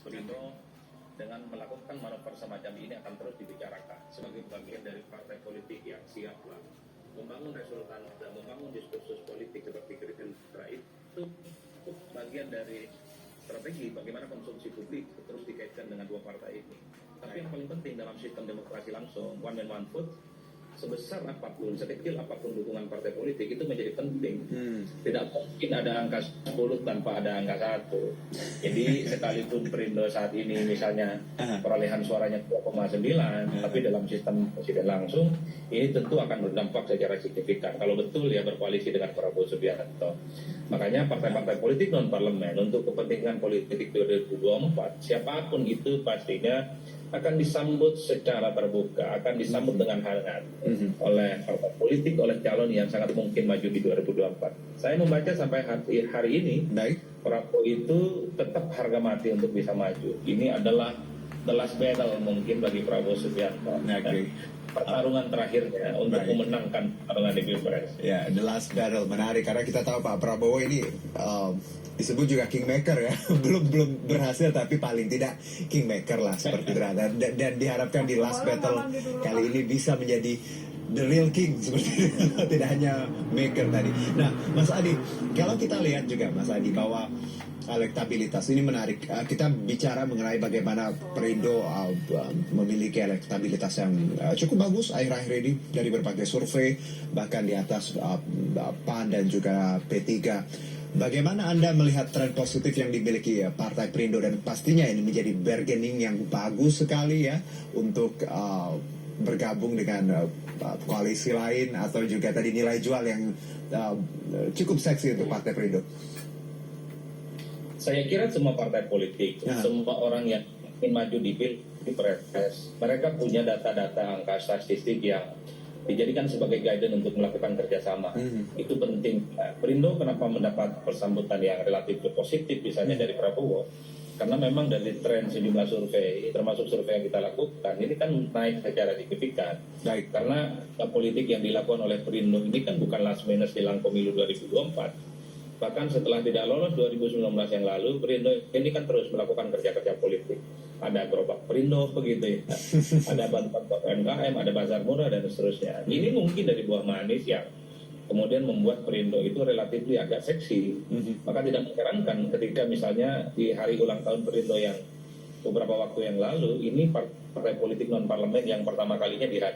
Perindo dengan melakukan manuver semacam ini akan terus dibicarakan sebagai bagian dari partai politik yang siap lah membangun resultan dan membangun diskursus politik seperti Gerindra itu bagian dari strategi bagaimana konsumsi publik terus dikaitkan dengan dua partai ini. Tapi yang paling penting dalam sistem demokrasi langsung, one man one vote, sebesar apapun, sekecil apapun dukungan partai politik itu menjadi penting. Tidak mungkin ada angka 10 tanpa ada angka 1. Jadi sekalipun Perindo saat ini misalnya perolehan suaranya 2,9, tapi dalam sistem presiden langsung ini tentu akan berdampak secara signifikan. Kalau betul ya berkoalisi dengan Prabowo Subianto. Makanya partai-partai politik non parlemen untuk kepentingan politik 2024 siapapun itu pastinya akan disambut secara terbuka, akan disambut dengan hangat oleh partai politik, oleh calon yang sangat mungkin maju di 2024. Saya membaca sampai hari ini, Prabowo itu tetap harga mati untuk bisa maju. Ini adalah the last battle mungkin bagi Prabowo Subianto. Pertarungan terakhirnya untuk memenangkan pertarungan di Pilpres. Ya, the last battle menarik karena kita tahu Pak Prabowo ini disebut juga kingmaker ya, belum berhasil tapi paling tidak kingmaker lah seperti itu. Dan diharapkan di last battle kali ini bisa menjadi the real king seperti itu, tidak hanya maker tadi. Nah, Mas Adi, kalau kita lihat juga Mas Adi bahwa elektabilitas ini menarik. Kita bicara mengenai bagaimana Perindo memiliki elektabilitas yang cukup bagus akhir-akhir ini dari berbagai survei, bahkan di atas PAN dan juga P3. Bagaimana Anda melihat tren positif yang dimiliki Partai Perindo dan pastinya ini menjadi bargaining yang bagus sekali ya untuk bergabung dengan koalisi lain atau juga tadi nilai jual yang cukup seksi untuk Partai Perindo? Saya kira semua partai politik, semua orang yang ingin maju di Pilpres, mereka punya data-data angka statistik yang dijadikan sebagai guidance untuk melakukan kerjasama. Itu penting. Perindo kenapa mendapat persambutan yang relatif positif misalnya dari Prabowo? Karena memang dari tren sejumlah survei, termasuk survei yang kita lakukan, ini kan naik secara signifikan. Karena politik yang dilakukan oleh Perindo ini kan bukan last minute jelang pemilu 2024. Bahkan setelah tidak lolos 2019 yang lalu, Perindo ini kan terus melakukan kerja-kerja politik. Ada gerobak Perindo begitu ya. Ada bantuan UMKM, ada bazar murah dan seterusnya. Ini mungkin dari buah manis yang kemudian membuat Perindo itu relatif agak seksi. Maka tidak mengherankan ketika misalnya di hari ulang tahun Perindo yang beberapa waktu yang lalu, ini partai politik non parlemen yang pertama kalinya dihadirkan